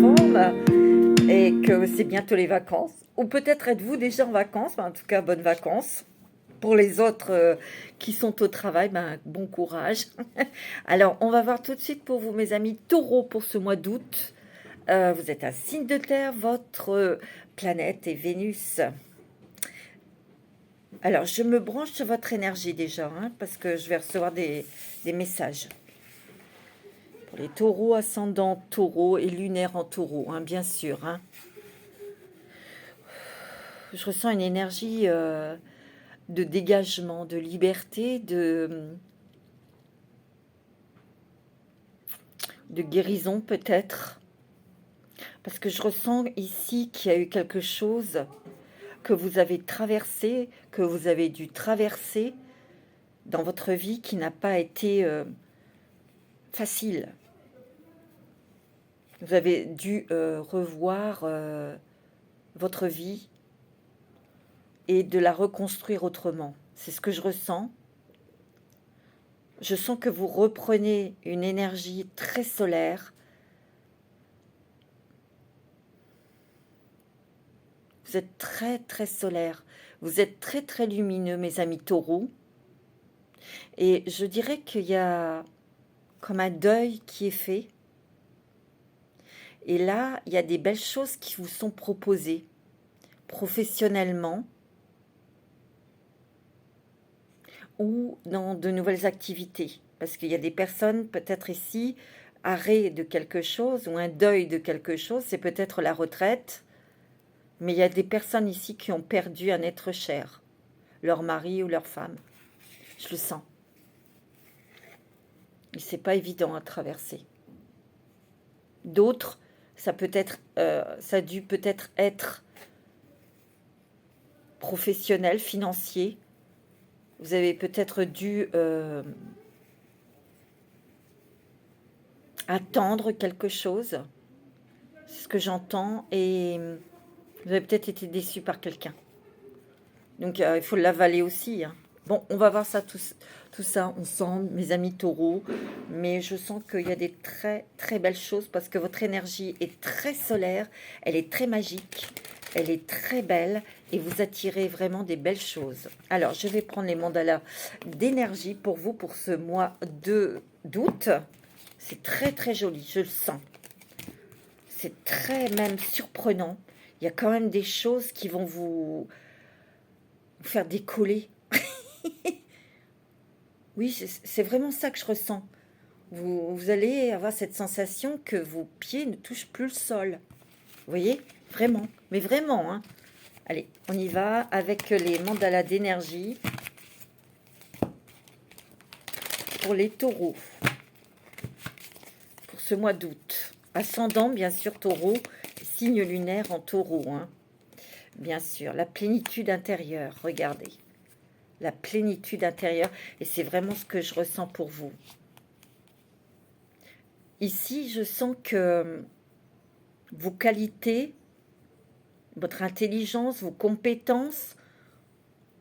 forme et que c'est bientôt les vacances. Ou peut-être êtes-vous déjà en vacances, en tout cas bonnes vacances. Pour les autres qui sont au travail, bon courage. Alors, on va voir tout de suite pour vous, mes amis taureaux, pour ce mois d'août. Vous êtes un signe de terre, votre planète est Vénus. Alors, je me branche sur votre énergie déjà, parce que je vais recevoir des messages. Pour les taureaux, ascendant taureau et lunaire en taureau, bien sûr. Je ressens une énergie de dégagement, de liberté, de guérison peut-être. Parce que je ressens ici qu'il y a eu quelque chose que vous avez traversé, que vous avez dû traverser dans votre vie qui n'a pas été facile. Vous avez dû revoir votre vie et de la reconstruire autrement. C'est ce que je ressens. Je sens que vous reprenez une énergie très solaire. Vous êtes très, très solaire. Vous êtes très, très lumineux, mes amis taureaux. Et je dirais qu'il y a comme un deuil qui est fait. Et là, il y a des belles choses qui vous sont proposées professionnellement ou dans de nouvelles activités. Parce qu'il y a des personnes, peut-être ici, arrêt de quelque chose ou un deuil de quelque chose, c'est peut-être la retraite. Mais il y a des personnes ici qui ont perdu un être cher, leur mari ou leur femme. Je le sens. Et c'est pas évident à traverser. D'autres, ça a dû peut-être être professionnel, financier. Vous avez peut-être dû attendre quelque chose. C'est ce que j'entends. Et vous avez peut-être été déçu par quelqu'un. Donc, il faut l'avaler aussi. Bon, on va voir ça tout ça ensemble, mes amis taureaux. Mais je sens qu'il y a des très, très belles choses parce que votre énergie est très solaire. Elle est très magique. Elle est très belle et vous attirez vraiment des belles choses. Alors, je vais prendre les mandalas d'énergie pour vous pour ce mois d'août. C'est très, très joli, je le sens. C'est très même surprenant. Il y a quand même des choses qui vont vous faire décoller. Oui, c'est vraiment ça que je ressens. Vous allez avoir cette sensation que vos pieds ne touchent plus le sol. Vous voyez? Vraiment. Mais vraiment, Allez, on y va avec les mandalas d'énergie pour les taureaux. Pour ce mois d'août. Ascendant, bien sûr, taureau. Signe lunaire en taureau. Bien sûr. La plénitude intérieure. Regardez. La plénitude intérieure. Et c'est vraiment ce que je ressens pour vous. Ici, je sens que vos qualités, votre intelligence, vos compétences,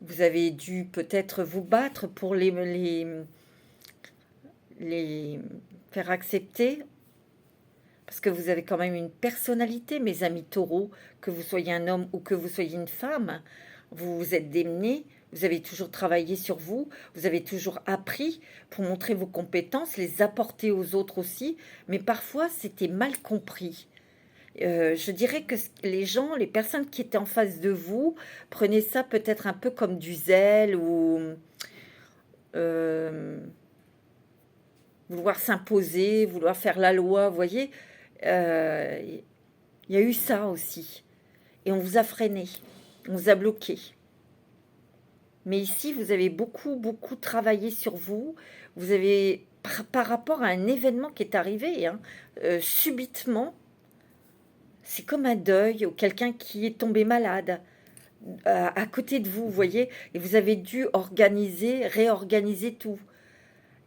vous avez dû peut-être vous battre pour les faire accepter, parce que vous avez quand même une personnalité, mes amis taureaux, que vous soyez un homme ou que vous soyez une femme, vous vous êtes démenés, vous avez toujours travaillé sur vous, vous avez toujours appris pour montrer vos compétences, les apporter aux autres aussi, mais parfois c'était mal compris. Je dirais que les gens, les personnes qui étaient en face de vous, prenaient ça peut-être un peu comme du zèle ou vouloir s'imposer, vouloir faire la loi, vous voyez. Il y a eu ça aussi. Et on vous a freiné, on vous a bloqué. Mais ici, vous avez beaucoup, beaucoup travaillé sur vous. Vous avez, par rapport à un événement qui est arrivé, subitement, c'est comme un deuil ou quelqu'un qui est tombé malade à côté de vous, vous voyez, et vous avez dû réorganiser tout.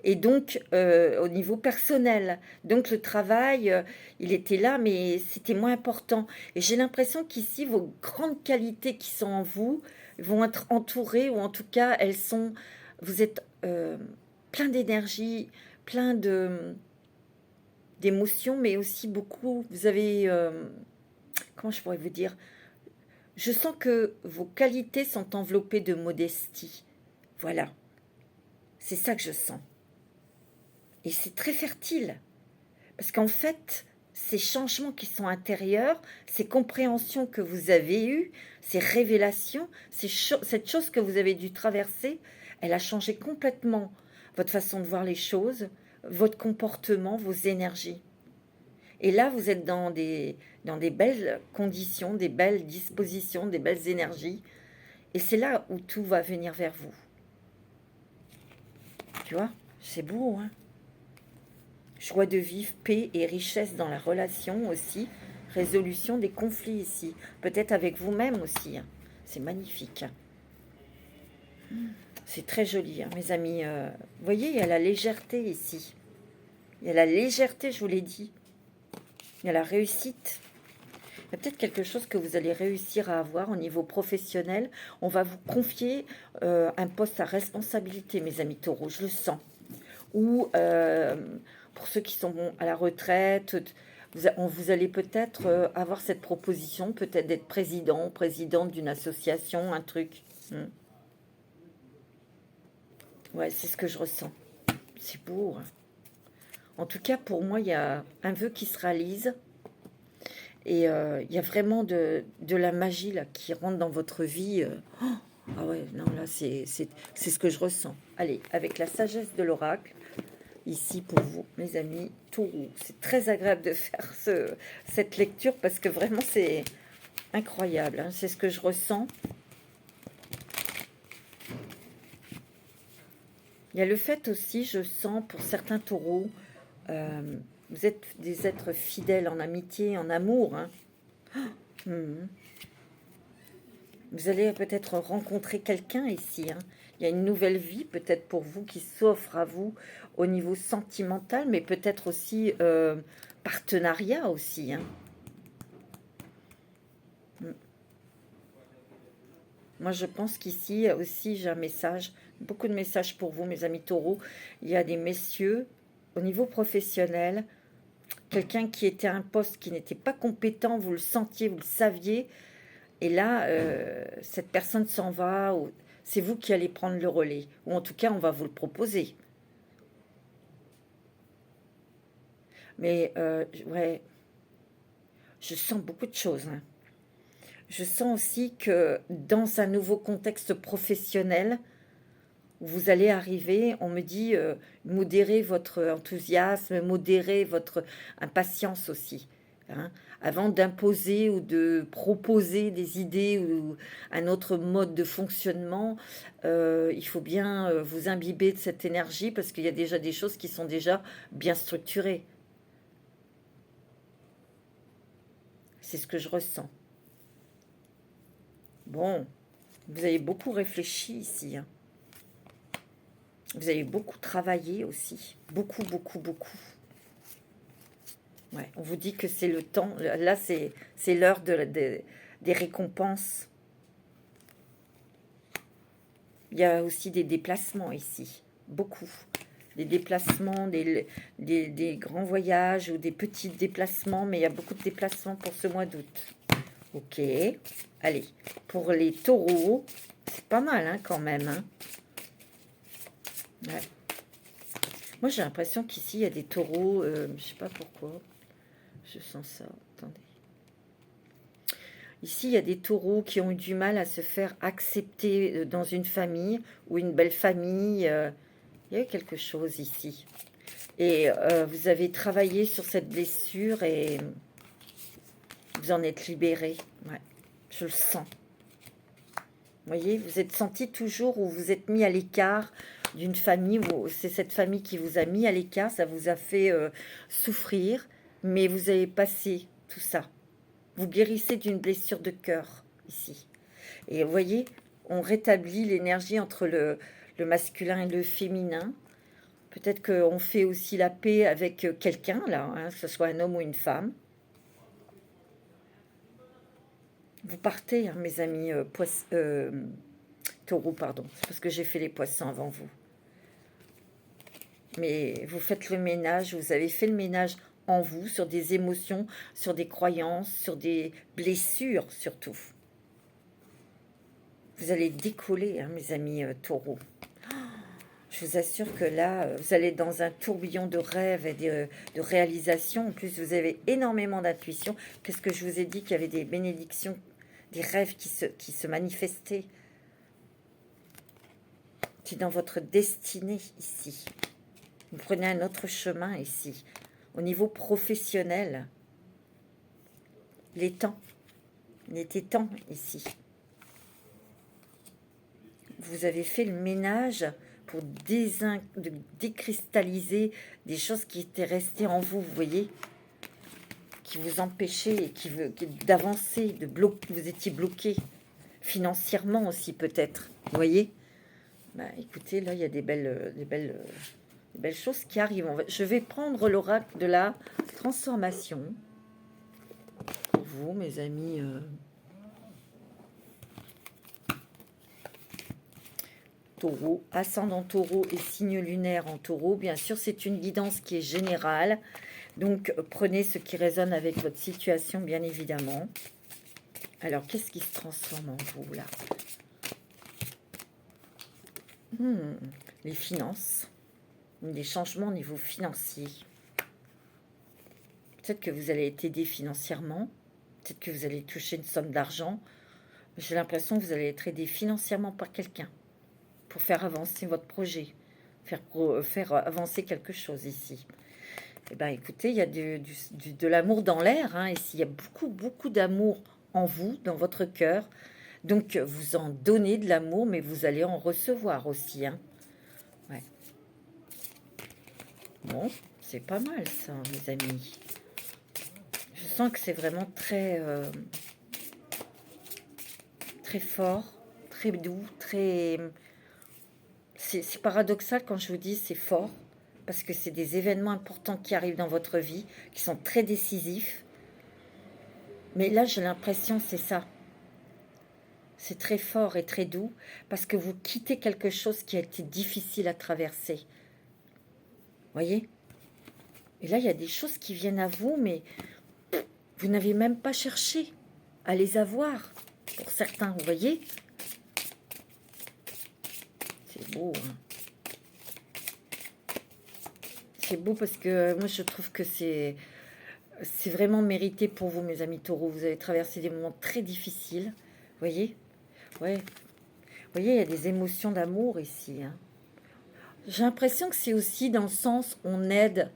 Et donc, au niveau personnel, donc le travail, il était là, mais c'était moins important. Et j'ai l'impression qu'ici, vos grandes qualités qui sont en vous vont être entourées, ou en tout cas, vous êtes plein d'énergie, plein d'émotions, mais aussi beaucoup, vous avez, comment je pourrais vous dire, je sens que vos qualités sont enveloppées de modestie. Voilà, c'est ça que je sens. Et c'est très fertile. Parce qu'en fait, ces changements qui sont intérieurs, ces compréhensions que vous avez eues, ces révélations, cette chose que vous avez dû traverser, elle a changé complètement votre façon de voir les choses, votre comportement, vos énergies. Et là, vous êtes dans des belles conditions, des belles dispositions, des belles énergies. Et c'est là où tout va venir vers vous. Tu vois, c'est beau, hein? Joie de vivre, paix et richesse dans la relation aussi. Résolution des conflits ici. Peut-être avec vous-même aussi, hein. C'est magnifique. C'est très joli, hein, mes amis. Vous voyez, il y a la légèreté ici. Il y a la légèreté, je vous l'ai dit. Il y a la réussite. Il y a peut-être quelque chose que vous allez réussir à avoir au niveau professionnel. On va vous confier un poste à responsabilité, mes amis taureaux, je le sens. Ou pour ceux qui sont à la retraite, vous allez peut-être avoir cette proposition, peut-être d'être présidente d'une association, un truc. Ouais, c'est ce que je ressens. C'est beau, hein. En tout cas, pour moi, il y a un vœu qui se réalise. Et il y a vraiment de la magie là, qui rentre dans votre vie. Ah ouais, non, là, c'est ce que je ressens. Allez, avec la sagesse de l'oracle, ici pour vous, mes amis taureaux. C'est très agréable de faire cette lecture parce que vraiment, c'est incroyable, hein. C'est ce que je ressens. Il y a le fait aussi, je sens, pour certains taureaux, vous êtes des êtres fidèles en amitié, en amour, hein. Vous allez peut-être rencontrer quelqu'un ici, hein. Il y a une nouvelle vie peut-être pour vous qui s'offre à vous au niveau sentimental, mais peut-être aussi partenariat aussi, hein. Moi, je pense qu'ici aussi, j'ai un message, beaucoup de messages pour vous, mes amis taureaux. Il y a des messieurs, au niveau professionnel, quelqu'un qui était à un poste qui n'était pas compétent, vous le sentiez, vous le saviez, et là, cette personne s'en va, ou c'est vous qui allez prendre le relais, ou en tout cas, on va vous le proposer. Mais, ouais, je sens beaucoup de choses, hein. Je sens aussi que dans un nouveau contexte professionnel, vous allez arriver, on me dit, modérer votre enthousiasme, modérer votre impatience aussi, hein. Avant d'imposer ou de proposer des idées ou un autre mode de fonctionnement, il faut bien vous imbiber de cette énergie parce qu'il y a déjà des choses qui sont déjà bien structurées. C'est ce que je ressens. Bon, vous avez beaucoup réfléchi ici, hein. Vous avez beaucoup travaillé aussi. Beaucoup, beaucoup, beaucoup. Ouais, on vous dit que c'est le temps. Là, c'est l'heure des récompenses. Il y a aussi des déplacements ici. Beaucoup. Des déplacements, des grands voyages ou des petits déplacements. Mais il y a beaucoup de déplacements pour ce mois d'août. Ok. Allez, pour les taureaux, c'est pas mal, hein, quand même, hein. Ouais. Moi, j'ai l'impression qu'ici, il y a des taureaux, je sais pas pourquoi. Je sens ça. Attendez. Ici, il y a des taureaux qui ont eu du mal à se faire accepter dans une famille ou une belle famille. Il y a eu quelque chose ici. Et vous avez travaillé sur cette blessure et vous en êtes libéré. Ouais, je le sens. Vous voyez, vous êtes senti toujours ou vous êtes mis à l'écart d'une famille, c'est cette famille qui vous a mis à l'écart, ça vous a fait souffrir, mais vous avez passé tout ça. Vous guérissez d'une blessure de cœur ici. Et vous voyez, on rétablit l'énergie entre le masculin et le féminin. Peut-être qu'on fait aussi la paix avec quelqu'un, là, hein, que ce soit un homme ou une femme. Vous partez, hein, mes amis taureaux, pardon. C'est parce que j'ai fait les poissons avant vous. Mais vous faites le ménage, vous avez fait le ménage en vous, sur des émotions, sur des croyances, sur des blessures surtout. Vous allez décoller, hein, mes amis taureaux. Je vous assure que là, vous allez être dans un tourbillon de rêves et de réalisations. En plus, vous avez énormément d'intuition. Qu'est-ce que je vous ai dit qu'il y avait des bénédictions, des rêves qui se manifestaient. C'est dans votre destinée ici. Vous prenez un autre chemin ici. Au niveau professionnel, il était temps ici. Vous avez fait le ménage pour décristalliser des choses qui étaient restées en vous, vous voyez, qui vous empêchaient d'avancer, de bloquer. Vous étiez bloqué financièrement aussi peut-être, vous voyez. Bah, écoutez, là il y a des belles choses qui arrivent. Je vais prendre l'oracle de la transformation pour vous, mes amis. Taureau, ascendant taureau et signe lunaire en taureau. Bien sûr, c'est une guidance qui est générale. Donc, prenez ce qui résonne avec votre situation, bien évidemment. Alors, qu'est-ce qui se transforme en vous, là? Les finances. Des changements au niveau financier. Peut-être que vous allez être aidé financièrement. Peut-être que vous allez toucher une somme d'argent. J'ai l'impression que vous allez être aidé financièrement par quelqu'un pour faire avancer votre projet, faire avancer quelque chose ici. Eh bien, écoutez, il y a de l'amour dans l'air, hein, ici. Il y a beaucoup d'amour en vous, dans votre cœur. Donc, vous en donnez de l'amour, mais vous allez en recevoir aussi. Hein. Ouais. Bon, c'est pas mal, ça, mes amis. Je sens que c'est vraiment très fort, très doux, très... C'est paradoxal quand je vous dis c'est fort, parce que c'est des événements importants qui arrivent dans votre vie, qui sont très décisifs. Mais là, j'ai l'impression c'est ça. C'est très fort et très doux, parce que vous quittez quelque chose qui a été difficile à traverser. Voyez? Et là, il y a des choses qui viennent à vous, mais vous n'avez même pas cherché à les avoir, pour certains, vous voyez? C'est beau, hein. C'est beau parce que moi, je trouve que c'est vraiment mérité pour vous, mes amis taureaux. Vous avez traversé des moments très difficiles, vous voyez? Ouais. Vous voyez, il y a des émotions d'amour ici. Hein. J'ai l'impression que c'est aussi dans le sens on aide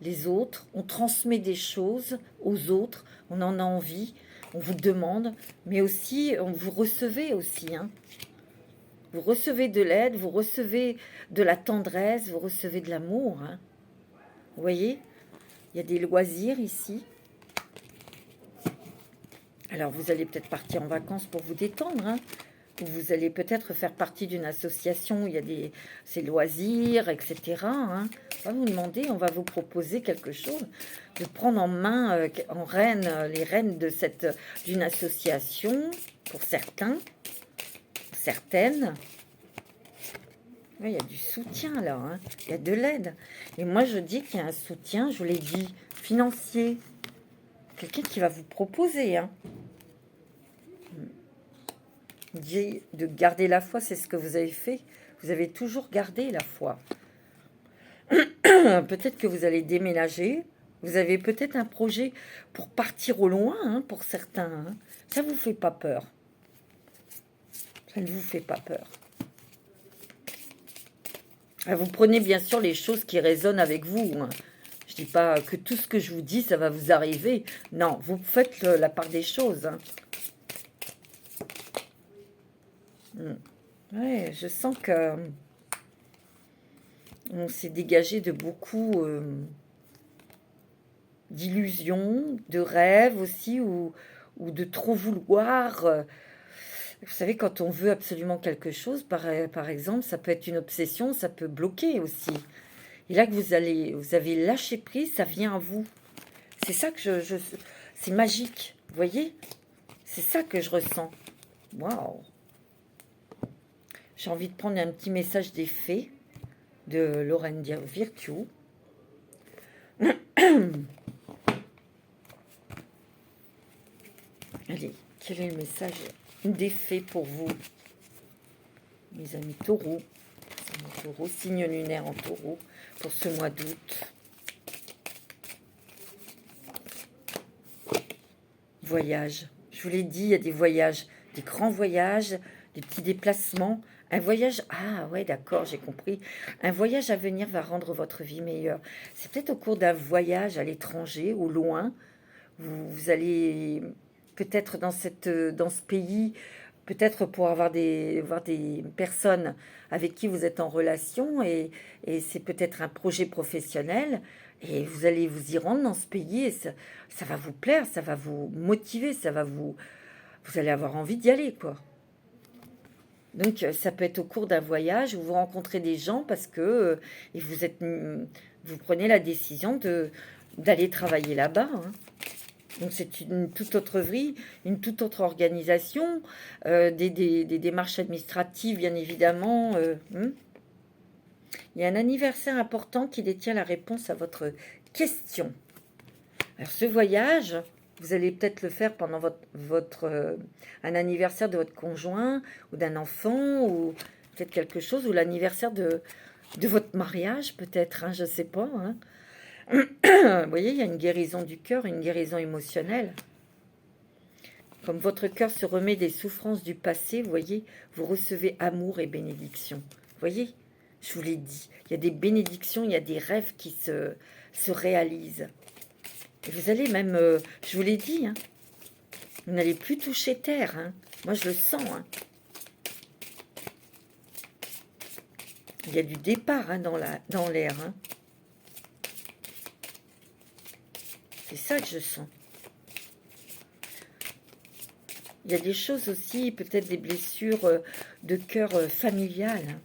les autres, on transmet des choses aux autres, on en a envie, on vous demande, mais aussi, vous recevez aussi. Hein. Vous recevez de l'aide, vous recevez de la tendresse, vous recevez de l'amour. Hein. Vous voyez, il y a des loisirs ici. Alors, vous allez peut-être partir en vacances pour vous détendre. Hein. Vous allez peut-être faire partie d'une association où il y a ces loisirs, etc. Hein. On va vous demander, on va vous proposer quelque chose, de prendre en main, les rênes d'une association, pour certains, certaines. Oui, il y a du soutien là, hein. Il y a de l'aide. Et moi, je dis qu'il y a un soutien, je vous l'ai dit, financier. Quelqu'un qui va vous proposer. Hein. Dit de garder la foi, c'est ce que vous avez fait. Vous avez toujours gardé la foi. Peut-être que vous allez déménager. Vous avez peut-être un projet pour partir au loin, hein, pour certains. Hein. Ça ne vous fait pas peur. Ça ne vous fait pas peur. Vous prenez bien sûr les choses qui résonnent avec vous. Hein. Je ne dis pas que tout ce que je vous dis, ça va vous arriver. Non, vous faites la part des choses. Hein. Ouais, je sens que on s'est dégagé de beaucoup d'illusions, de rêves aussi, ou de trop vouloir. Vous savez, quand on veut absolument quelque chose, par exemple, ça peut être une obsession, ça peut bloquer aussi. Et là que vous avez lâché prise, ça vient à vous. C'est ça que c'est magique, vous voyez? C'est ça que je ressens. Waouh! J'ai envie de prendre un petit message des fées de Lorraine Virtue. Allez, quel est le message des fées pour vous, mes amis taureaux? Taureau, signe lunaire en taureau pour ce mois d'août. Voyage. Je vous l'ai dit, il y a des voyages, des grands voyages, des petits déplacements. Un voyage, ah ouais, d'accord, j'ai compris. Un voyage à venir va rendre votre vie meilleure. C'est peut-être au cours d'un voyage à l'étranger, au loin. Vous allez peut-être dans ce pays, peut-être pour avoir voir des personnes avec qui vous êtes en relation et c'est peut-être un projet professionnel et vous allez vous y rendre dans ce pays et ça va vous plaire, ça va vous motiver, vous allez avoir envie d'y aller, quoi. Donc ça peut être au cours d'un voyage où vous rencontrez des gens parce que et vous prenez la décision d'aller travailler là-bas, hein. Donc c'est une toute autre vie, une toute autre organisation, des démarches administratives bien évidemment. Il y a un anniversaire important qui détient la réponse à votre question. Alors ce voyage, vous allez peut-être le faire pendant un anniversaire de votre conjoint ou d'un enfant ou peut-être quelque chose, ou l'anniversaire de votre mariage peut-être, hein, je ne sais pas, hein. Vous voyez, il y a une guérison du cœur, une guérison émotionnelle. Comme votre cœur se remet des souffrances du passé, vous voyez, vous recevez amour et bénédiction. Vous voyez, je vous l'ai dit, il y a des bénédictions, il y a des rêves qui se réalisent. Et vous allez même, je vous l'ai dit, hein, vous n'allez plus toucher terre. Hein. Moi, je le sens. Hein. Il y a du départ, hein, dans l'air. Hein. C'est ça que je sens. Il y a des choses aussi, peut-être des blessures de cœur familiales.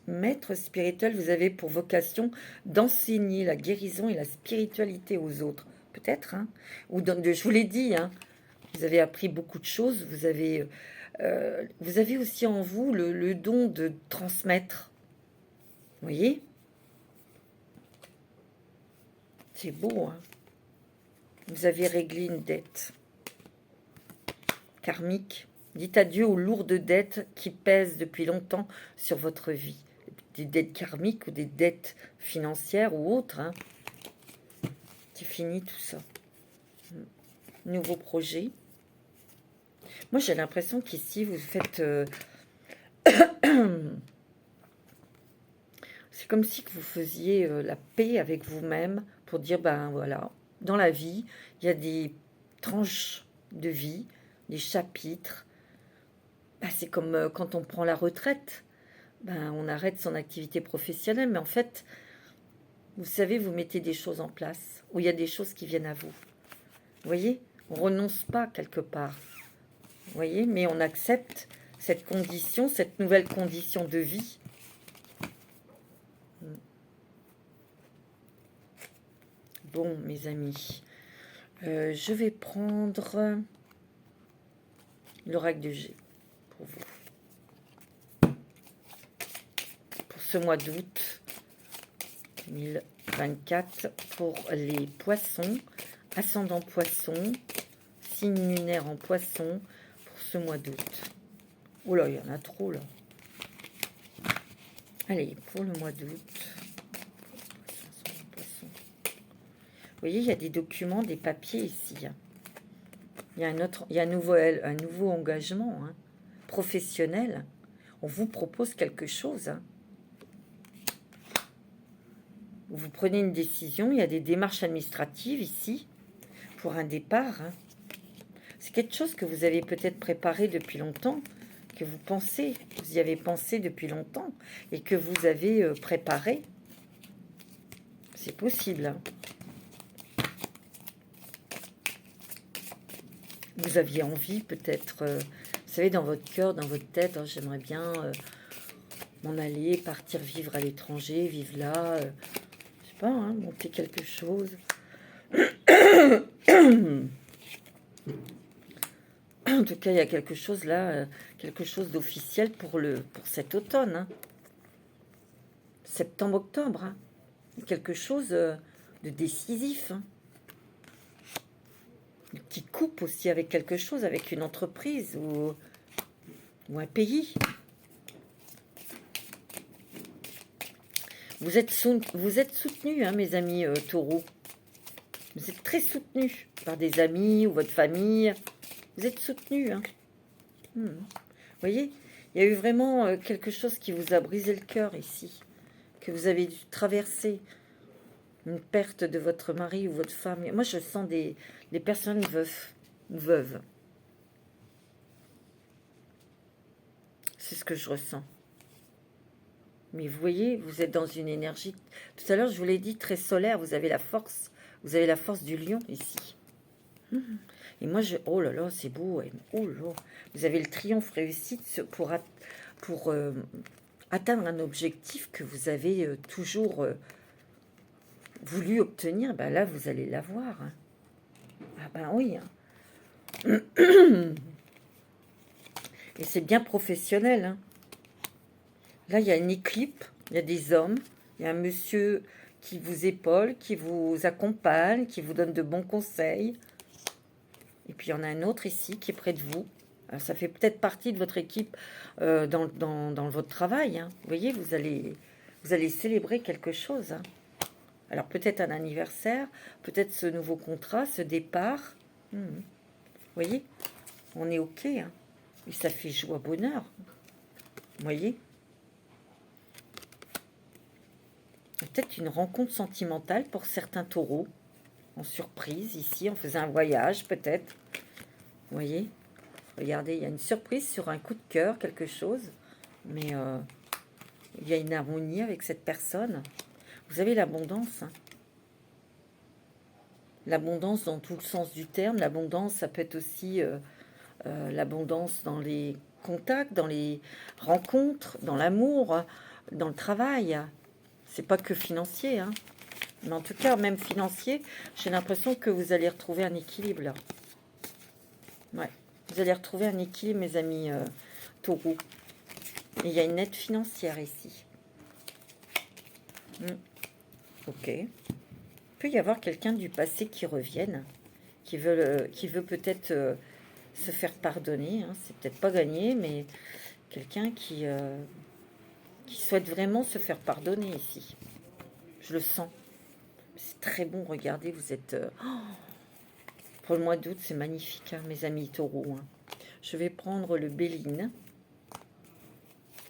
Maître spirituel, vous avez pour vocation d'enseigner la guérison et la spiritualité aux autres. Peut-être, hein. Je vous l'ai dit, hein, vous avez appris beaucoup de choses. Vous avez aussi en vous le don de transmettre. Vous voyez? C'est beau, hein. Vous avez réglé une dette karmique. Dites adieu aux lourdes dettes qui pèsent depuis longtemps sur votre vie. Des dettes karmiques ou des dettes financières ou autres. Hein. C'est fini tout ça. Nouveau projet. Moi, j'ai l'impression qu'ici, vous faites... c'est comme si que vous faisiez la paix avec vous-même pour dire, ben voilà, dans la vie, il y a des tranches de vie, des chapitres. Ben, c'est comme quand on prend la retraite. Ben, on arrête son activité professionnelle, mais en fait, vous savez, vous mettez des choses en place, où il y a des choses qui viennent à vous. Vous voyez, on renonce pas quelque part. Vous voyez, mais on accepte cette condition, cette nouvelle condition de vie. Bon, mes amis, je vais prendre l'oracle de G pour vous. Pour ce mois d'août 2024, pour les poissons, ascendant poisson, signe lunaire en poisson, pour ce mois d'août. Oh là, il y en a trop là. Allez, pour le mois d'août. Vous voyez, il y a des documents, des papiers ici. Il y a un nouveau engagement, hein, professionnel. On vous propose quelque chose. Hein. Vous prenez une décision, il y a des démarches administratives ici pour un départ. Hein. C'est quelque chose que vous avez peut-être préparé depuis longtemps, que vous y avez pensé depuis longtemps et que vous avez préparé. C'est possible. Hein. Vous aviez envie peut-être, vous savez, dans votre cœur, dans votre tête, oh, j'aimerais bien m'en aller, partir vivre à l'étranger, vivre là, je sais pas, hein, monter quelque chose. En tout cas, il y a quelque chose là, quelque chose d'officiel pour cet automne. Hein. Septembre-octobre. Hein. Quelque chose de décisif, hein, qui coupe aussi avec quelque chose, avec une entreprise ou un pays. Vous êtes soutenus, hein, mes amis taureaux. Vous êtes très soutenus par des amis ou votre famille. Vous êtes soutenus. Hein. Vous voyez, il y a eu vraiment quelque chose qui vous a brisé le cœur ici. Que vous avez dû traverser. Une perte de votre mari ou votre femme. Moi, je sens des personnes veuves. C'est ce que je ressens. Mais vous voyez, vous êtes dans une énergie... Tout à l'heure, je vous l'ai dit, très solaire. Vous avez la force. Vous avez la force du lion ici. Et moi, oh là là, c'est beau. Oh là. Vous avez le triomphe réussi pour atteindre un objectif que vous avez toujours voulu obtenir. Ben là, vous allez l'avoir. Hein. Ah ben oui. Hein. Et c'est bien professionnel. Hein. Là, il y a une équipe, il y a des hommes, il y a un monsieur qui vous épaule, qui vous accompagne, qui vous donne de bons conseils. Et puis, il y en a un autre ici qui est près de vous. Alors, ça fait peut-être partie de votre équipe dans votre travail. Hein. Vous voyez, vous allez célébrer quelque chose. Hein. Alors, peut-être un anniversaire, peut-être ce nouveau contrat, ce départ. Vous voyez, on est OK. Hein. Et ça fait joie, bonheur. Vous voyez, peut-être une rencontre sentimentale pour certains taureaux, en surprise, ici, en faisant un voyage, peut-être. Vous voyez, regardez, il y a une surprise sur un coup de cœur, quelque chose, mais il y a une harmonie avec cette personne. Vous avez l'abondance, hein. L'abondance dans tout le sens du terme. L'abondance, ça peut être aussi l'abondance dans les contacts, dans les rencontres, dans l'amour, dans le travail. C'est pas que financier, hein. Mais en tout cas, même financier, j'ai l'impression que vous allez retrouver un équilibre là. Ouais, vous allez retrouver un équilibre, mes amis taureaux. Et il y a une aide financière ici. Ok. Il peut y avoir quelqu'un du passé qui revienne, qui veut peut-être se faire pardonner. Hein. C'est peut-être pas gagné, mais quelqu'un qui souhaite vraiment se faire pardonner ici. Je le sens. C'est très bon, regardez, vous êtes... pour le mois d'août, c'est magnifique, hein, mes amis taureaux. Hein. Je vais prendre le Béline.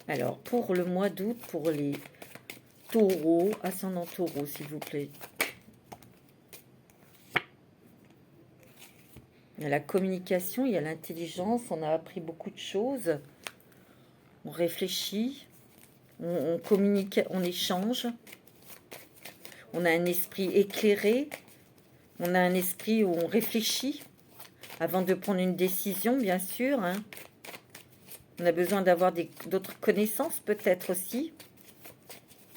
Alors, pour le mois d'août, pour les taureaux, ascendant taureau, s'il vous plaît. Il y a la communication, il y a l'intelligence, on a appris beaucoup de choses. On réfléchit, on communique, on échange. On a un esprit éclairé. On a un esprit où on réfléchit avant de prendre une décision, bien sûr. Hein. On a besoin d'avoir d'autres connaissances, peut-être aussi,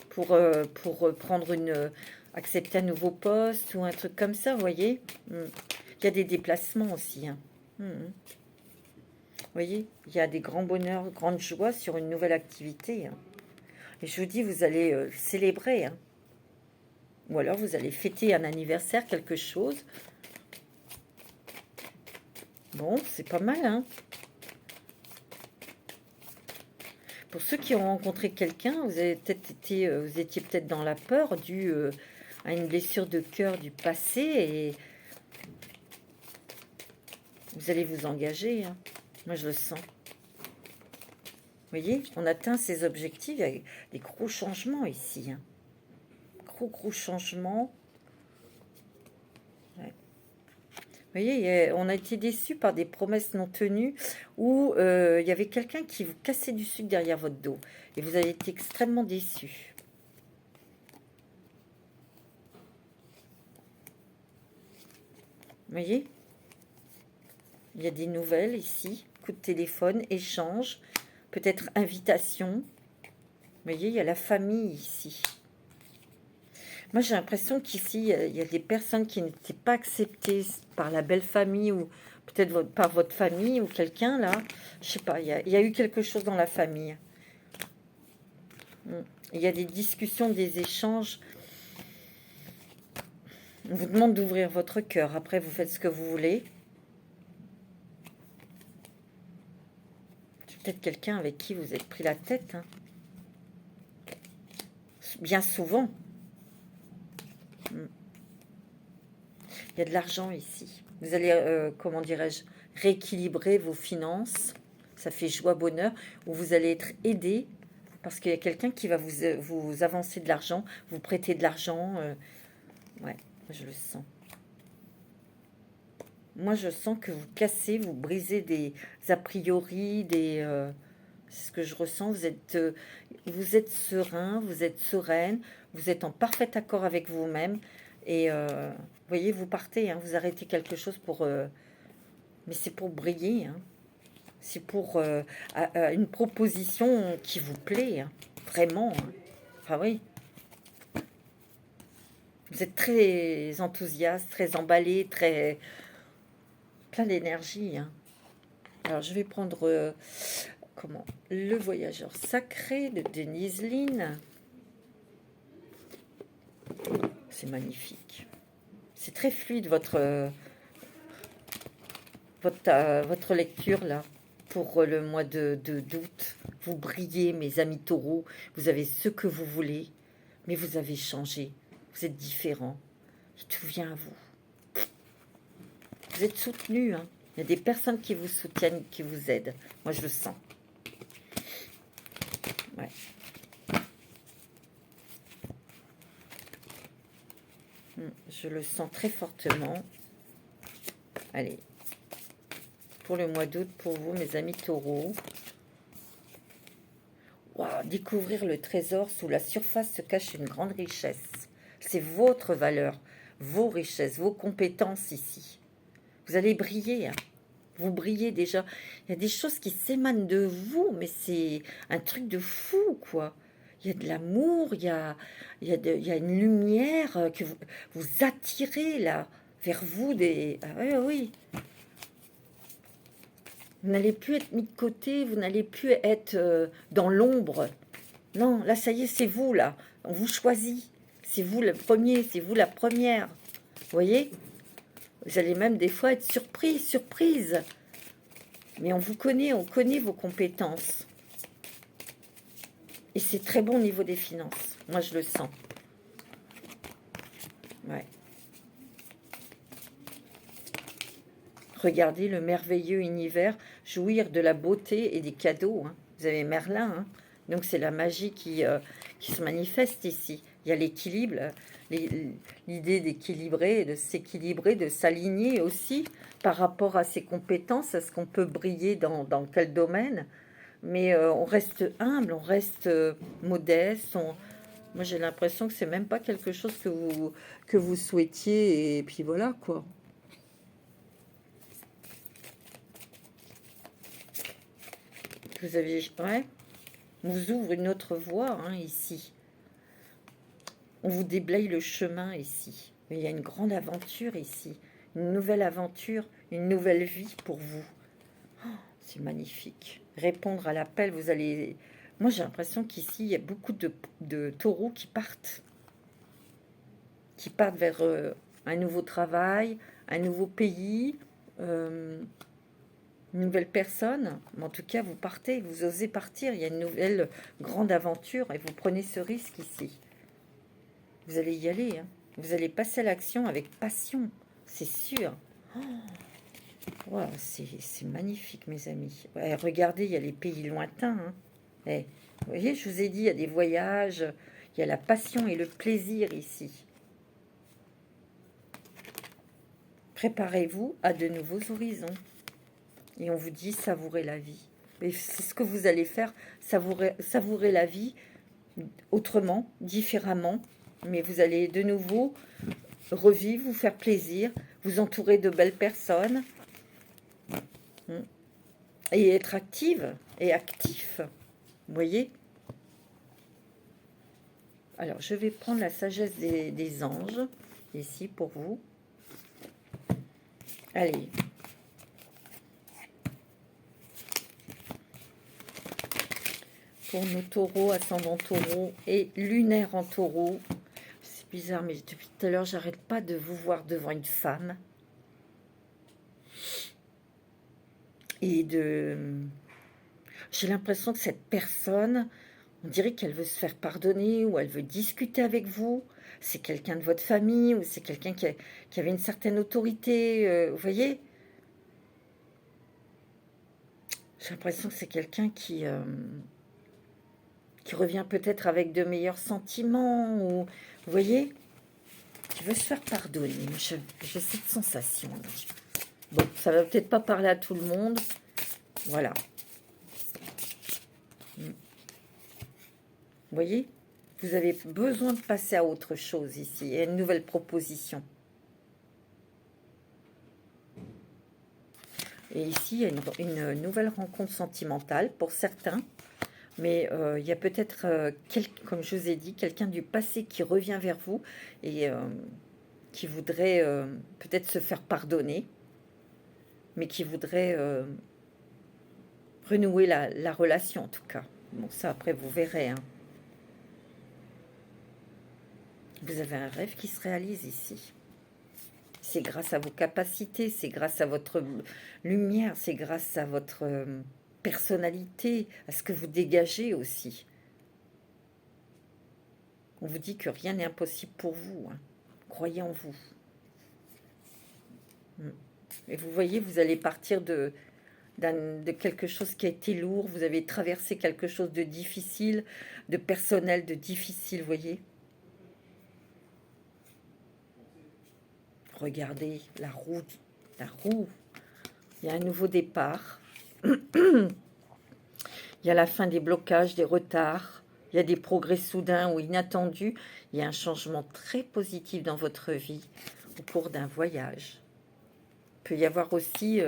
pour prendre accepter un nouveau poste ou un truc comme ça, vous voyez. Il y a des déplacements aussi. Hein. Vous voyez, il y a des grands bonheurs, grandes joies sur une nouvelle activité. Hein. Et je vous dis, vous allez célébrer. Hein. Ou alors vous allez fêter un anniversaire, quelque chose. Bon, c'est pas mal, hein. Pour ceux qui ont rencontré quelqu'un, vous étiez peut-être dans la peur due à une blessure de cœur du passé et vous allez vous engager. Hein. Moi, je le sens. Vous voyez, on atteint ses objectifs avec des gros changements ici. Hein. Gros changements. Ouais. Vous voyez, on a été déçus par des promesses non tenues où il y avait quelqu'un qui vous cassait du sucre derrière votre dos. Et vous avez été extrêmement déçus. Vous voyez, il y a des nouvelles ici. Coup de téléphone, échange, peut-être invitation. Vous voyez, il y a la famille ici. Moi, j'ai l'impression qu'ici, il y a des personnes qui n'étaient pas acceptées par la belle famille ou peut-être par votre famille ou quelqu'un, là. Je sais pas, il y a eu quelque chose dans la famille. Il y a des discussions, des échanges. On vous demande d'ouvrir votre cœur. Après, vous faites ce que vous voulez. C'est peut-être quelqu'un avec qui vous êtes pris la tête. Hein. Bien souvent. Il y a de l'argent ici. Vous allez, comment dirais-je, rééquilibrer vos finances. Ça fait joie, bonheur. Ou vous allez être aidé parce qu'il y a quelqu'un qui va vous avancer de l'argent, vous prêter de l'argent. Ouais, je le sens. Moi, je sens que vous cassez, vous brisez des a priori, c'est ce que je ressens. Vous êtes serein, vous êtes sereine, vous êtes en parfait accord avec vous-même. Et vous voyez, vous partez, hein, vous arrêtez quelque chose pour... mais c'est pour briller, hein. C'est pour une proposition qui vous plaît, hein, vraiment. Hein. Enfin oui. Vous êtes très enthousiaste, très emballé, très plein d'énergie. Hein. Alors je vais prendre comment le voyageur sacré de Denise Lynn. C'est magnifique. C'est très fluide votre lecture là pour le mois d'août. Vous brillez, mes amis taureaux. Vous avez ce que vous voulez, mais vous avez changé. Vous êtes différent. Tout vient à vous. Vous êtes soutenu. Hein. Il y a des personnes qui vous soutiennent, qui vous aident. Moi, je le sens. Ouais. Je le sens très fortement. Allez. Pour le mois d'août, pour vous, mes amis taureaux. Wow, découvrir le trésor. Sous la surface se cache une grande richesse. C'est votre valeur, vos richesses, vos compétences ici. Vous allez briller. Hein. Vous brillez déjà. Il y a des choses qui s'émanent de vous, mais c'est un truc de fou, quoi. Il y a de l'amour, il y a une lumière que vous attirez, là, vers vous. Ah oui, oui. Vous n'allez plus être mis de côté, vous n'allez plus être dans l'ombre. Non, là, ça y est, c'est vous, là. On vous choisit. C'est vous le premier, c'est vous la première. Vous voyez ? Vous allez même des fois être surprise. Mais on vous connaît, on connaît vos compétences. Et c'est très bon au niveau des finances. Moi, je le sens. Ouais. Regardez le merveilleux univers, jouir de la beauté et des cadeaux. Hein. Vous avez Merlin, hein. Donc c'est la magie qui se manifeste ici. Il y a l'équilibre, l'idée d'équilibrer, de s'équilibrer, de s'aligner aussi par rapport à ses compétences, à ce qu'on peut briller dans quel domaine. Mais on reste humble, on reste modeste. Moi j'ai l'impression que c'est même pas quelque chose que vous souhaitiez et puis voilà quoi. Vous aviez, ouais, on vous ouvre une autre voie hein, ici. On vous déblaye le chemin ici. Mais il y a une grande aventure ici, une nouvelle aventure, une nouvelle vie pour vous. Oh, c'est magnifique. Répondre à l'appel, vous allez. Moi, j'ai l'impression qu'ici, il y a beaucoup de taureaux qui partent vers un nouveau travail, un nouveau pays. Une nouvelle personne, mais en tout cas vous partez, vous osez partir, il y a une nouvelle grande aventure et vous prenez ce risque ici. Vous allez y aller, hein. Vous allez passer à l'action avec passion, c'est sûr. Oh, wow, c'est magnifique mes amis. Ouais, regardez, il y a les pays lointains. Hein. Vous voyez, je vous ai dit, il y a des voyages, il y a la passion et le plaisir ici. Préparez-vous à de nouveaux horizons. Et on vous dit savourer la vie. Et c'est ce que vous allez faire, savourer la vie autrement, différemment. Mais vous allez de nouveau revivre, vous faire plaisir, vous entourer de belles personnes. Et être active et actif. Vous voyez ? Alors, je vais prendre la sagesse des anges, ici, pour vous. Allez. Pour nos taureaux, ascendant taureau et lunaire en taureau. bizarre, mais depuis tout à l'heure, j'arrête pas de vous voir devant une femme. Et j'ai l'impression que cette personne, on dirait qu'elle veut se faire pardonner ou elle veut discuter avec vous. C'est quelqu'un de votre famille ou c'est quelqu'un qui avait une certaine autorité. Vous voyez? J'ai l'impression que c'est quelqu'un qui revient peut-être avec de meilleurs sentiments. Ou, vous voyez? Qui veut se faire pardonner. J'ai cette sensation. Là. Bon, ça va peut-être pas parler à tout le monde. Voilà. Vous voyez? Vous avez besoin de passer à autre chose ici. Il y a une nouvelle proposition. Et ici, il y a une nouvelle rencontre sentimentale pour certains. Mais il y a peut-être, comme je vous ai dit, quelqu'un du passé qui revient vers vous et qui voudrait peut-être se faire pardonner, mais qui voudrait renouer la relation en tout cas. Bon, ça après vous verrez. Hein. Vous avez un rêve qui se réalise ici. C'est grâce à vos capacités, c'est grâce à votre lumière, c'est grâce à votre personnalité, à ce que vous dégagez aussi. On vous dit que rien n'est impossible pour vous. Hein. Croyez en vous. Et vous voyez, vous allez partir de quelque chose qui a été lourd. Vous avez traversé quelque chose de difficile, de personnel, de difficile, vous voyez. Regardez la roue. La roue. Il y a un nouveau départ. Il y a la fin des blocages, des retards. Il y a des progrès soudains ou inattendus. Il y a un changement très positif dans votre vie au cours d'un voyage. Il peut y avoir aussi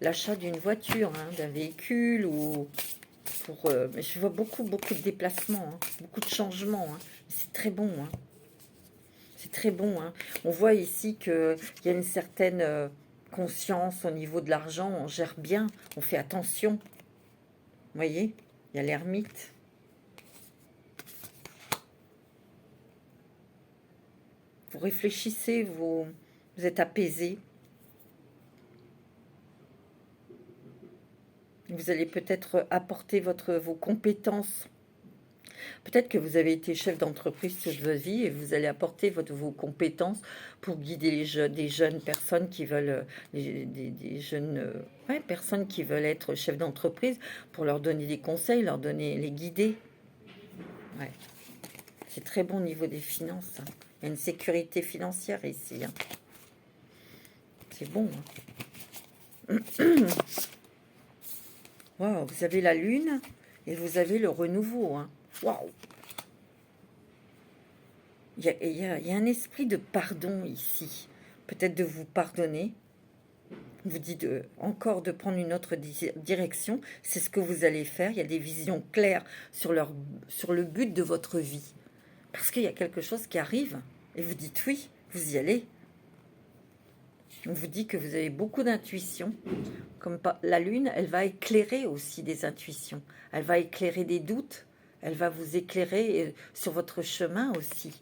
l'achat d'une voiture, hein, d'un véhicule ou pour. Mais je vois beaucoup de déplacements, hein, beaucoup de changements. Hein. C'est très bon. Hein. C'est très bon. Hein. On voit ici qu'il y a une certaine conscience au niveau de l'argent. On gère bien, on fait attention. Vous voyez, il y a l'ermite. Vous réfléchissez, vous êtes apaisé. Vous allez peut-être apporter vos compétences. Peut-être que vous avez été chef d'entreprise toute votre vie et vous allez apporter vos compétences pour guider des jeunes personnes qui veulent, des jeunes personnes qui veulent être chefs d'entreprise, pour leur donner des conseils, les guider. Ouais. C'est très bon au niveau des finances. Hein. Il y a une sécurité financière ici. Hein. C'est bon. Hein. Wow, vous avez la lune et vous avez le renouveau. Hein. Waouh! Il y a un esprit de pardon ici. Peut-être de vous pardonner. Vous dit encore de prendre une autre direction. C'est ce que vous allez faire. Il y a des visions claires sur le but de votre vie. Parce qu'il y a quelque chose qui arrive. Et vous dites oui, vous y allez. On vous dit que vous avez beaucoup d'intuition. Comme la lune, elle va éclairer aussi des intuitions. Elle va éclairer des doutes. Elle va vous éclairer sur votre chemin aussi.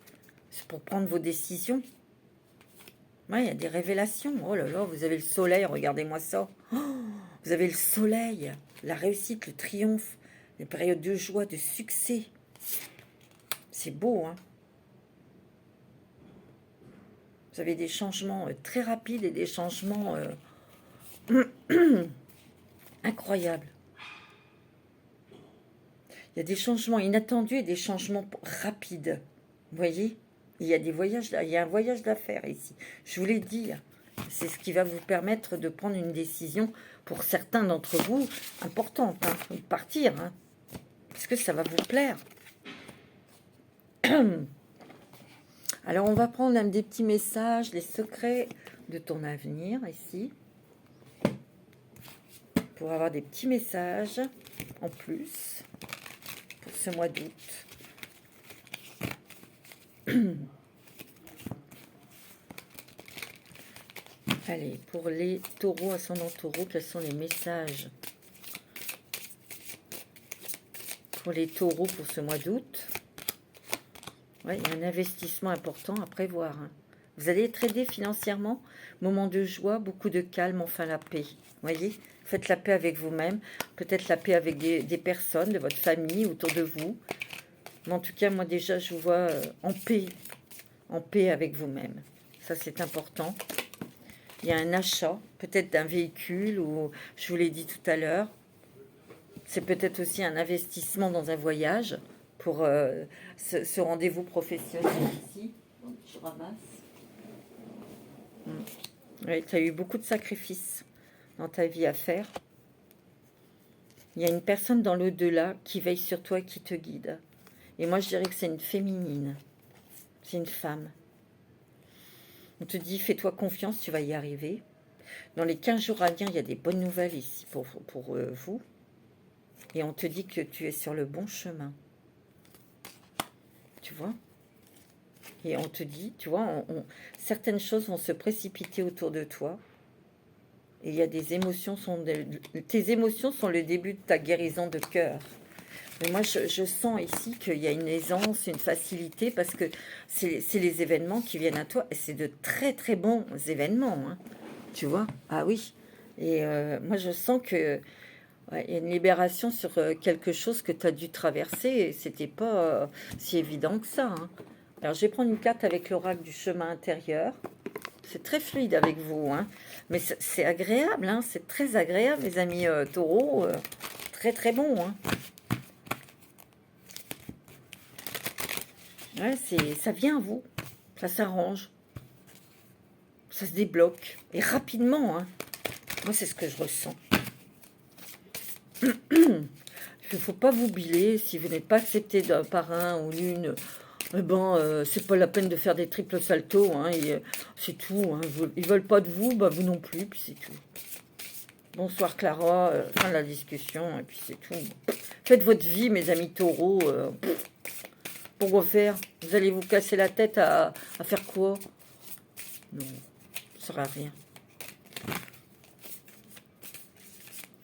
C'est pour prendre vos décisions. Ouais, il y a des révélations. Oh là là, vous avez le soleil, regardez-moi ça. Oh, vous avez le soleil, la réussite, le triomphe, les périodes de joie, de succès. C'est beau, hein. Vous avez des changements très rapides et des changements incroyables. Il y a des changements inattendus et des changements rapides. Vous voyez? Il y a un voyage d'affaires ici. Je vous l'ai dit, c'est ce qui va vous permettre de prendre une décision pour certains d'entre vous importante, hein, de partir, hein, parce que ça va vous plaire. Alors on va prendre des petits messages, les secrets de ton avenir ici, pour avoir des petits messages en plus pour ce mois d'août. Allez, pour les taureaux, ascendant taureau, quels sont les messages pour les taureaux pour ce mois d'août? Ouais, il y a un investissement important à prévoir. Hein. Vous allez être aidé financièrement. Moment de joie, beaucoup de calme, enfin la paix. Voyez, faites la paix avec vous-même. Peut-être la paix avec des personnes de votre famille autour de vous. Mais en tout cas, moi déjà, je vous vois en paix avec vous-même. Ça, c'est important. Il y a un achat, peut-être d'un véhicule, ou je vous l'ai dit tout à l'heure. C'est peut-être aussi un investissement dans un voyage pour ce rendez-vous professionnel ici. Donc, je ramasse. Oui, tu as eu beaucoup de sacrifices dans ta vie à faire. Il y a une personne dans l'au-delà qui veille sur toi et qui te guide. Et moi, je dirais que c'est une féminine. C'est une femme. On te dit, fais-toi confiance, tu vas y arriver. Dans les 15 jours à venir, il y a des bonnes nouvelles ici pour vous. Et on te dit que tu es sur le bon chemin. Tu vois? Et on te dit, tu vois, certaines choses vont se précipiter autour de toi. Et il y a des émotions, tes émotions sont le début de ta guérison de cœur. Mais moi, je sens ici qu'il y a une aisance, une facilité, parce que c'est les événements qui viennent à toi. Et c'est de très, très bons événements. Hein, tu vois? Ah oui. Et moi, je sens que ouais, il y a une libération sur quelque chose que tu as dû traverser. Et c'était pas si évident que ça. Hein. Alors, je vais prendre une carte avec l'oracle du chemin intérieur. C'est très fluide avec vous, hein. Mais c'est agréable, hein. C'est très agréable, les amis taureaux. Très, très bon, hein. Ouais, ça vient à vous. Ça s'arrange. Ça se débloque. Et rapidement, hein. Moi, c'est ce que je ressens. Il ne faut pas vous biler si vous n'êtes pas accepté par un ou l'une. Eh ben, c'est pas la peine de faire des triples saltos, hein, c'est tout. Hein, ils veulent pas de vous, bah vous non plus, puis c'est tout. Bonsoir Clara, fin de la discussion, et puis c'est tout. Faites votre vie, mes amis taureaux. Pourquoi faire? Vous allez vous casser la tête à faire quoi? Non, ça sert à rien.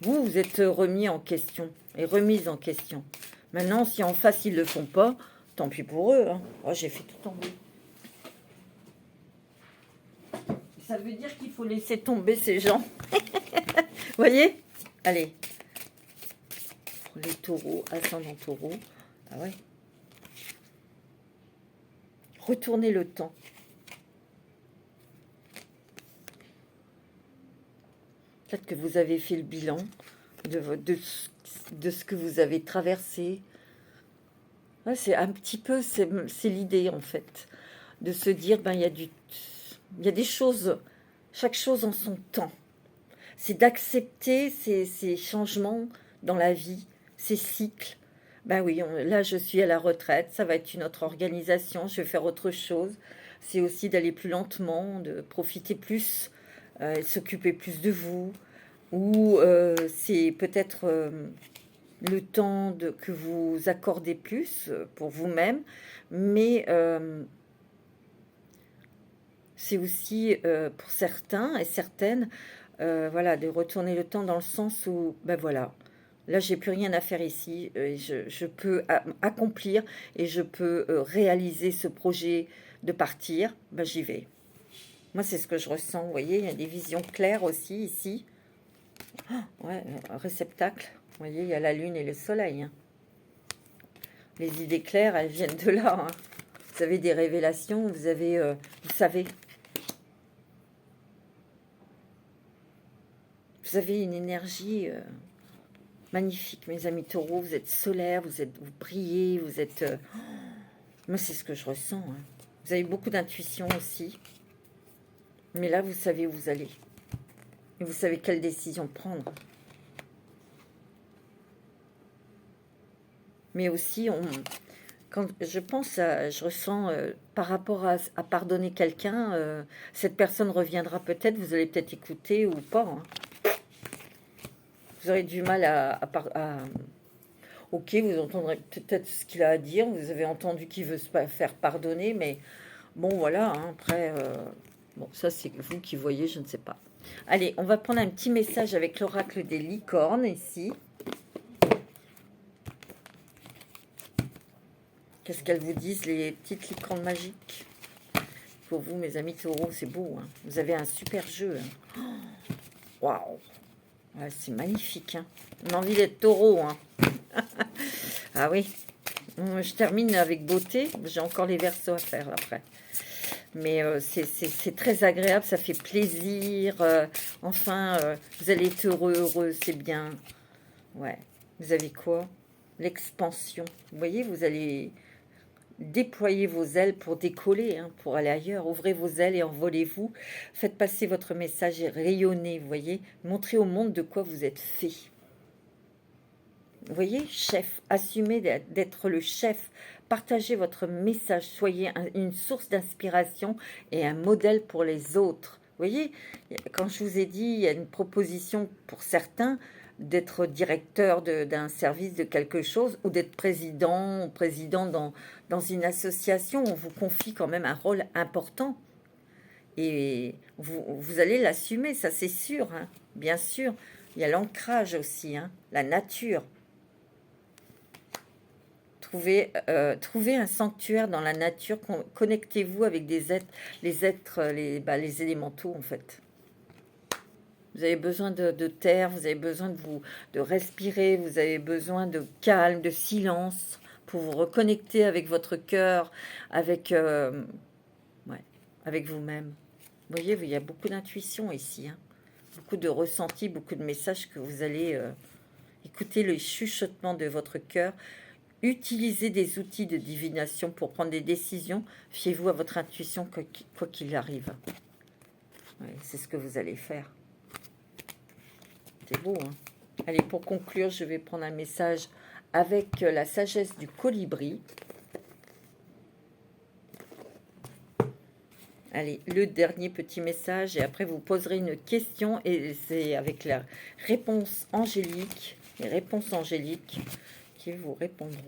Vous êtes remis en question et remise en question. Maintenant, si en face ils le font pas, tant pis pour eux. Hein. Oh, j'ai fait tout tomber. Ça veut dire qu'il faut laisser tomber ces gens. Voyez? Allez. Pour les taureaux, ascendant taureau. Ah ouais. Retournez le temps. Peut-être que vous avez fait le bilan de ce que vous avez traversé. Ouais, c'est un petit peu, c'est l'idée en fait. De se dire, ben, il y a des choses, chaque chose en son temps. C'est d'accepter ces changements dans la vie, ces cycles. Ben oui, là je suis à la retraite, ça va être une autre organisation, je vais faire autre chose. C'est aussi d'aller plus lentement, de profiter plus, s'occuper plus de vous. Ou c'est peut-être le temps que vous accordez plus pour vous-même, mais c'est aussi pour certains et certaines, voilà, de retourner le temps dans le sens où, ben voilà, là j'ai plus rien à faire ici, je peux accomplir et je peux réaliser ce projet de partir, ben j'y vais. Moi c'est ce que je ressens, vous voyez, il y a des visions claires aussi ici. Ouais, un réceptacle, vous voyez, il y a la lune et le soleil. Hein. Les idées claires, elles viennent de là. Hein. Vous avez des révélations, vous savez. Vous avez une énergie magnifique, mes amis taureaux. Vous êtes solaires, vous brillez, vous êtes... moi, c'est ce que je ressens. Hein. Vous avez beaucoup d'intuition aussi. Mais là, vous savez où vous allez. Et vous savez quelle décision prendre. Mais aussi, quand je pense, je ressens par rapport à pardonner quelqu'un, cette personne reviendra peut-être, vous allez peut-être écouter ou pas. Hein. Vous aurez du mal ok, vous entendrez peut-être ce qu'il a à dire, vous avez entendu qu'il veut se faire pardonner, mais bon, voilà, hein, après, bon, ça c'est vous qui voyez, je ne sais pas. Allez, on va prendre un petit message avec l'oracle des licornes ici. Qu'est-ce qu'elles vous disent, les petites licornes magiques? Pour vous, mes amis taureaux, c'est beau. Hein. Vous avez un super jeu. Hein. Waouh! Ouais, c'est magnifique. Hein. On a envie d'être taureau. Hein. Ah oui. Je termine avec beauté. J'ai encore les versos à faire après. Mais c'est très agréable, ça fait plaisir. Enfin, vous allez être heureux, c'est bien. Ouais. Vous avez quoi? L'expansion. Vous voyez, vous allez déployer vos ailes pour décoller, hein, pour aller ailleurs. Ouvrez vos ailes et envolez-vous. Faites passer votre message et rayonnez, vous voyez. Montrez au monde de quoi vous êtes fait. Vous voyez, chef, assumez d'être le chef. Partagez votre message. Soyez une source d'inspiration et un modèle pour les autres. Vous voyez, quand je vous ai dit, il y a une proposition pour certains d'être directeur d'un service de quelque chose ou d'être président ou président dans une association. On vous confie quand même un rôle important. Et vous allez l'assumer, ça c'est sûr. Hein, bien sûr, il y a l'ancrage aussi, hein, la nature. Trouvez un sanctuaire dans la nature, connectez-vous avec des êtres, les élémentaux en fait. Vous avez besoin de terre, vous avez besoin de respirer, vous avez besoin de calme, de silence pour vous reconnecter avec votre cœur, avec vous-même. Vous voyez, il y a beaucoup d'intuition ici, hein, beaucoup de ressentis, beaucoup de messages que vous allez écouter le chuchotement de votre cœur. Utilisez des outils de divination pour prendre des décisions. Fiez-vous à votre intuition quoi qu'il arrive. Ouais, c'est ce que vous allez faire. C'est beau, hein? Allez, pour conclure, je vais prendre un message avec la sagesse du colibri. Allez, le dernier petit message, et après vous poserez une question, et c'est avec la réponse angélique, les réponses angéliques qui vous répondront.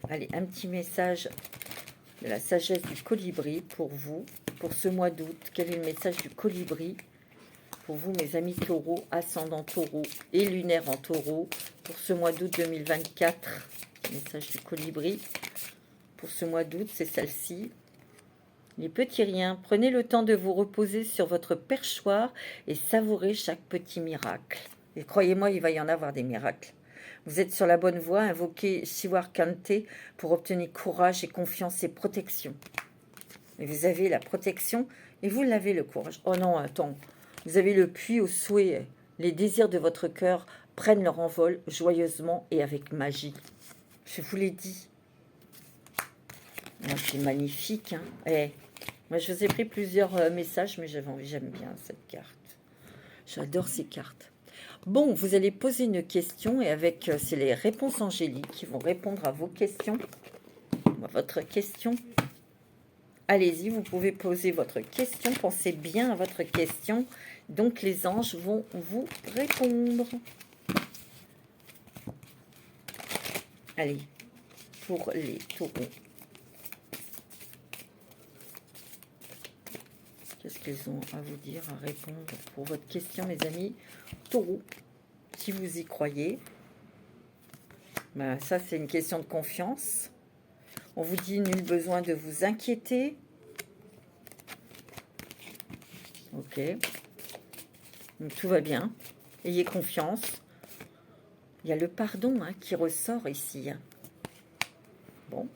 Allez, un petit message de la sagesse du colibri pour vous, pour ce mois d'août. Quel est le message du colibri pour vous, mes amis taureaux, ascendant taureau et lunaire en taureau, pour ce mois d'août 2024. Message du colibri pour ce mois d'août, c'est celle-ci. Les petits riens, prenez le temps de vous reposer sur votre perchoir et savourez chaque petit miracle. Et croyez-moi, il va y en avoir des miracles. Vous êtes sur la bonne voie, invoquez Shivar Kante pour obtenir courage et confiance et protection. Et vous avez la protection et vous l'avez le courage. Oh non, attends. Vous avez le puits au souhait. Les désirs de votre cœur prennent leur envol joyeusement et avec magie. Je vous l'ai dit. C'est magnifique. Hein. Moi, je vous ai pris plusieurs messages, mais j'aime bien cette carte. J'adore ces cartes. Bon, vous allez poser une question et c'est les réponses angéliques qui vont répondre à vos questions. À votre question. Allez-y, vous pouvez poser votre question. Pensez bien à votre question. Donc, les anges vont vous répondre. Allez, pour les taureaux. Qu'est-ce qu'ils ont à vous dire, à répondre pour votre question, mes amis taureaux? Si vous y croyez. Ben, ça, c'est une question de confiance. On vous dit nul besoin de vous inquiéter. Ok. Donc, tout va bien. Ayez confiance. Il y a le pardon qui ressort ici. Bon.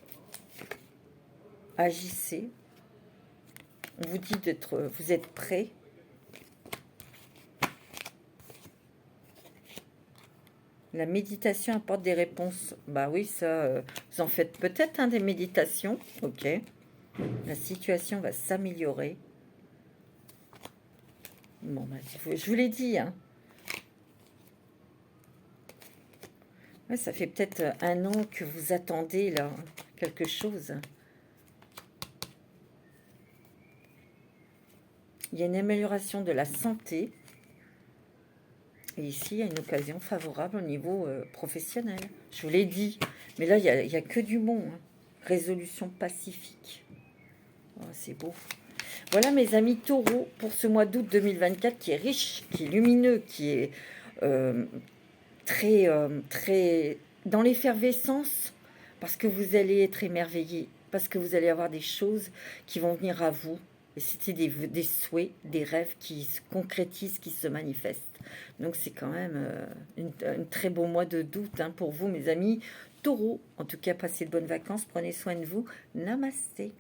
Agissez. On vous dit vous êtes prêts. La méditation apporte des réponses. Bah oui, ça, vous en faites peut-être des méditations. Ok. La situation va s'améliorer. Bon, bah, je vous l'ai dit. Hein. Ouais, ça fait peut-être 1 an que vous attendez là quelque chose. Il y a une amélioration de la santé. Et ici, il y a une occasion favorable au niveau professionnel. Je vous l'ai dit. Mais là, il n'y a que du bon. Hein. Résolution pacifique. Oh, c'est beau. Voilà, mes amis taureaux, pour ce mois d'août 2024 qui est riche, qui est lumineux, qui est très dans l'effervescence. parce que vous allez être émerveillé, parce que vous allez avoir des choses qui vont venir à vous. Et c'était des souhaits, des rêves qui se concrétisent, qui se manifestent. Donc c'est quand même un très beau mois de d'août hein, pour vous, mes amis taureaux. En tout cas, passez de bonnes vacances, prenez soin de vous. Namasté.